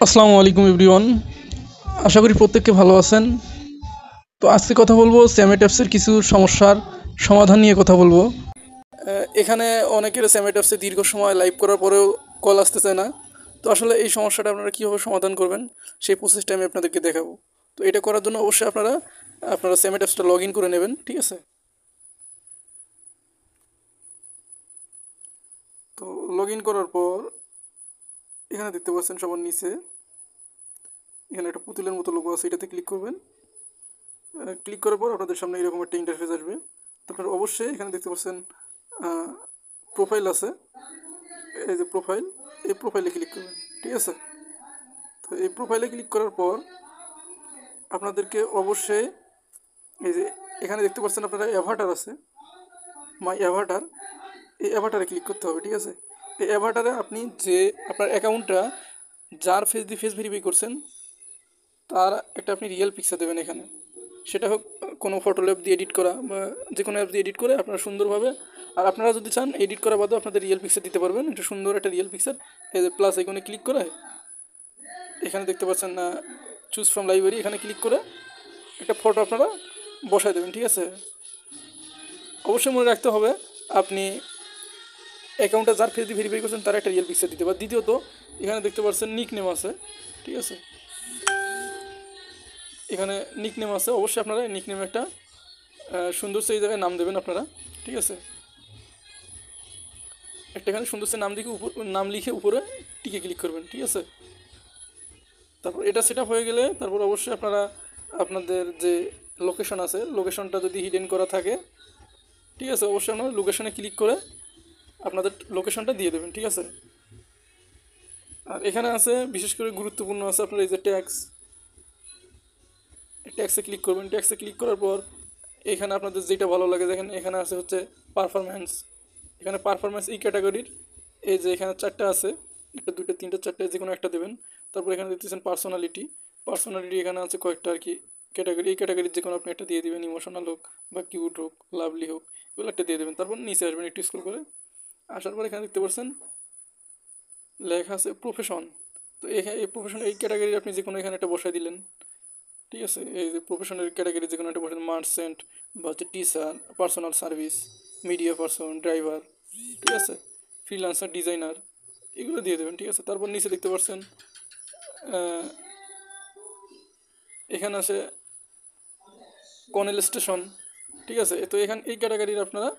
আসসালামু আলাইকুম এভরিওয়ান। আশা করি প্রত্যেককে ভালো আছেন। তো আজকে কথা বলবো স্যামেট অ্যাপসের কিছু সমস্যার সমাধান নিয়ে কথা বলবো। এখানে অনেকের স্যামেট অ্যাপসে দীর্ঘ সময় লাইভ করার পরেও কল আসতে চায় না। তো আসলে এই সমস্যাটা আপনারা কীভাবে সমাধান করবেন সেই প্রসেসটা আমি আপনাদেরকে দেখাবো। তো এটা করার জন্য অবশ্যই আপনারা স্যামেট অ্যাপসটা লগ ইন করে নেবেন, ঠিক আছে? তো লগ ইন করার পর এখানে দেখতে পাচ্ছেন সবার নিচে এখানে একটা পুতুলের মতো লোগো আছে, এটাতে ক্লিক করবেন। ক্লিক করার পর আপনাদের সামনে এরকম একটা ইন্টারফেস আসবে। তো আপনারা অবশ্যই এখানে দেখতে পাচ্ছেন প্রোফাইল আছে, এই যে প্রোফাইল, এই প্রোফাইলে ক্লিক করবেন, ঠিক আছে? তো এই প্রোফাইলে ক্লিক করার পর আপনাদেরকে অবশ্যই এই যে এখানে দেখতে পাচ্ছেন আপনারা অ্যাভাটার আছে, মাই অ্যাভাটার, এই অ্যাভাটারে ক্লিক করতে হবে, ঠিক আছে? এই অ্যাভাটারে আপনি যে আপনার অ্যাকাউন্টটা যার ফেস দিয়ে ফেস ভেরিফাই করছেন তার একটা আপনি রিয়েল পিকচার দেবেন এখানে। সেটা হোক কোনো ফটো ল্যাব দিয়ে এডিট করা বা যে কোনো অ্যাপ দিয়ে এডিট করে আপনারা সুন্দরভাবে, আর আপনারা যদি চান এডিট করা বাদেও আপনাদের রিয়েল পিকচার দিতে পারবেন, একটা সুন্দর একটা রিয়েল পিকচার। এই যে প্লাস আইকনে ক্লিক করে এখানে দেখতে পাচ্ছেন না চুজ ফ্রম লাইব্রেরি, এখানে ক্লিক করে একটা ফটো আপনারা বসায় দেবেন, ঠিক আছে? অবশ্যই মনে রাখতে হবে আপনি অ্যাকাউন্টটা যার ফেস দিয়ে ভেরিফাই করছেন তার একটা রিয়েল পিকচার দিতে পারেন। দ্বিতীয়ত এখানে দেখতে পাচ্ছেন নিক নেম আছে, ঠিক আছে? এখানে নিক নেম আছে, অবশ্যই আপনারা নিক নেম একটা সুন্দর সেই জায়গায় নাম দেবেন আপনারা, ঠিক আছে? একটা এখানে সুন্দর সে নাম লিখে উপরে টিকে ক্লিক করবেন, ঠিক আছে? তারপর এটা সেট আপ হয়ে গেলে তারপর অবশ্যই আপনারা আপনাদের যে লোকেশন আছে, লোকেশনটা যদি হিডেন করা থাকে, ঠিক আছে, অবশ্যই আপনারা লোকেশনে ক্লিক করে আপনাদের লোকেশনটা দিয়ে দেবেন, ঠিক আছে? আর এখানে আছে বিশেষ করে গুরুত্বপূর্ণ আছে আপনার এই যে ট্যাক্সে ক্লিক করবেন। ট্যাক্সে ক্লিক করার পর এখানে আপনাদের যেটা ভালো লাগে দেখেন এখানে আছে হচ্ছে পারফরম্যান্স। এখানে পারফরম্যান্স এই ক্যাটাগরির এই যে এখানে চারটা আছে, একটা দুটো তিনটা চারটে যে কোনো একটা দেবেন। তারপর এখানে দেখতেছেন পার্সোনালিটি এখানে আছে কয়েকটা আর কি ক্যাটাগরি, এই ক্যাটাগরির যে কোনো আপনি একটা দিয়ে দেবেন, ইমোশনাল হোক বা কিউট হোক, লাভলি হোক, এগুলো একটা দিয়ে দেবেন। তারপর নিচে আসবেন একটু স্ক্রল করে, আসার পর এখানে দেখতে পাচ্ছেন লেখা আছে প্রফেশন। তো এখানে এই প্রফেশন এই ক্যাটাগরির আপনি যে কোনো এখানে একটা বসাই দিলেন, ঠিক আছে? এই যে প্রফেশনের ক্যাটাগরি যে কোনো একটা বসাই, মার্চেন্ট বা হচ্ছে teacher, personal service, media person, driver, ঠিক আছে, ফ্রিল্যান্সার, ডিজাইনার, এগুলো দিয়ে দেবেন, ঠিক আছে? তারপর নিচে দেখতে পাচ্ছেন এখানে আছে কনেল স্টেশন, ঠিক আছে? তো এখানে এই ক্যাটাগরির আপনারা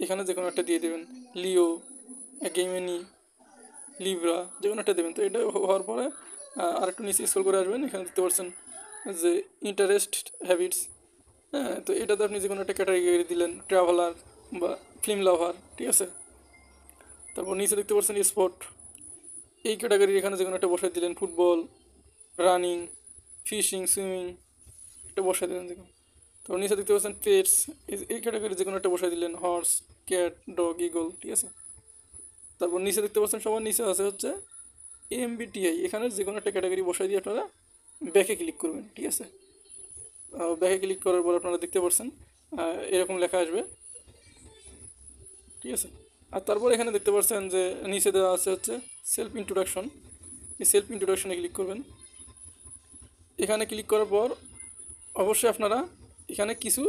এখানে যে কোনো একটা দিয়ে দেবেন, লিও, গেমেনি, লিব্রা, যে কোনো একটা দেবেন। তো এটা হওয়ার পরে আর একটু নিচে স্ক্রল করে আসবেন, এখানে দেখতে পাচ্ছেন যে ইন্টারেস্ট হ্যাবিটস, হ্যাঁ, তো এটাতে আপনি যে কোনো একটা ক্যাটাগরি দিলেন, ট্রাভেলার বা ফিল্ম লাভার, ঠিক আছে? তারপর নিচে দেখতে পাচ্ছেন স্পোর্ট, এই ক্যাটাগরির এখানে যে কোনো একটা বসাই দিলেন, ফুটবল, রানিং, ফিশিং, সুইমিং, একটা বসাই দিলেন যে কোনো। তারপর নিচে দেখতে পাচ্ছেন পেটস, এই ক্যাটাগরি যে কোনো একটা বসাই দিলেন, হর্স, ক্যাট, ডগ, ইগল, ঠিক আছে? তারপর নিচে দেখতে পাচ্ছেন সবার নিচে আছে হচ্ছে এমবিটিআই, এখানে যে কোনো একটা ক্যাটাগরি বসাই দিয়ে আপনারা ব্যাকে ক্লিক করবেন, ঠিক আছে? ব্যাকে ক্লিক করার পর আপনারা দেখতে পাচ্ছেন এরকম লেখা আসবে, ঠিক আছে? আর তারপর এখানে দেখতে পাচ্ছেন যে নিচে দেওয়া আছে হচ্ছে সেলফ ইন্ট্রোডাকশন, এই সেলফ ইন্ট্রোডাকশনে ক্লিক করবেন। এখানে ক্লিক করার পর অবশ্যই আপনারা এখানে কিছু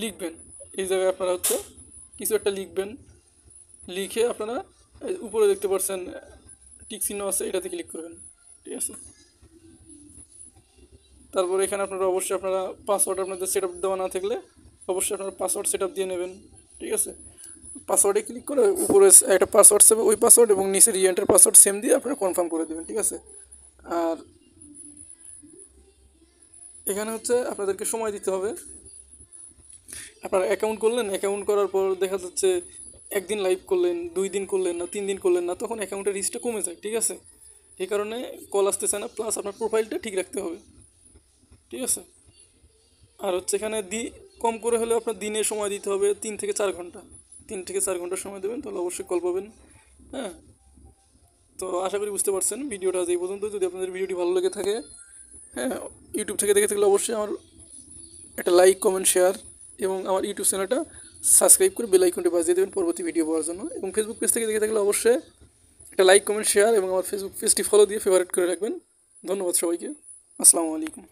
লিখবেন, এই জায়গায় আপনারা হচ্ছে কিছু একটা লিখবেন, লিখে আপনারা উপরে দেখতে পাচ্ছেন টিক চিহ্ন আছে, এটাতে ক্লিক করবেন, ঠিক আছে? তারপর এখানে আপনারা অবশ্যই আপনারা পাসওয়ার্ড আপনাদের সেট আপ দেওয়া না থাকলে অবশ্যই আপনারা পাসওয়ার্ড সেট আপ দিয়ে নেবেন, ঠিক আছে? পাসওয়ার্ডে ক্লিক করে উপরে একটা পাসওয়ার্ড সেভ, ওই পাসওয়ার্ড এবং নিচে রিএন্টার পাসওয়ার্ড সেম দিয়ে আপনারা কনফার্ম করে দেবেন, ঠিক আছে? আর এখানে হচ্ছে আপনাদেরকে সময় দিতে হবে। আপনারা অ্যাকাউন্ট করলেন, অ্যাকাউন্ট করার পর দেখা যাচ্ছে একদিন লাইভ করলেন, 2 দিন করলেন না, 3 দিন করলেন না, তখন অ্যাকাউন্টের রিচটা কমে যায়, ঠিক আছে? এই কারণে কল আসতেছে না, প্লাস আপনার প্রোফাইলটা ঠিক রাখতে হবে, ঠিক আছে? আর হচ্ছে এখানে কম করে হলেও আপনার দিনে সময় দিতে হবে 3 থেকে 4 ঘন্টা, 3 থেকে 4 ঘন্টা সময় দেবেন, তাহলে অবশ্যই কল পাবেন, হ্যাঁ? তো আশা করি বুঝতে পারছেন ভিডিওটা আজ এই পর্যন্ত। যদি আপনাদের ভিডিওটি ভালো লেগে থাকে, হ্যাঁ, ইউটিউব থেকে দেখে থাকলে অবশ্যই আমার একটা লাইক, কমেন্ট, শেয়ার এবং আমার ইউটিউব চ্যানেলটা সাবস্ক্রাইব করে বেল আইকনটি বাজিয়ে দেবেন পরবর্তী ভিডিও পাওয়ার জন্য। এবং ফেসবুক পেজ থেকে দেখে থাকলে অবশ্যই একটা লাইক কমেন্ট শেয়ার এবং আমার ফেসবুক পেজটি ফলো দিয়ে ফেভারিট করে রাখবেন। ধন্যবাদ সবাইকে। আসসালামু আলাইকুম।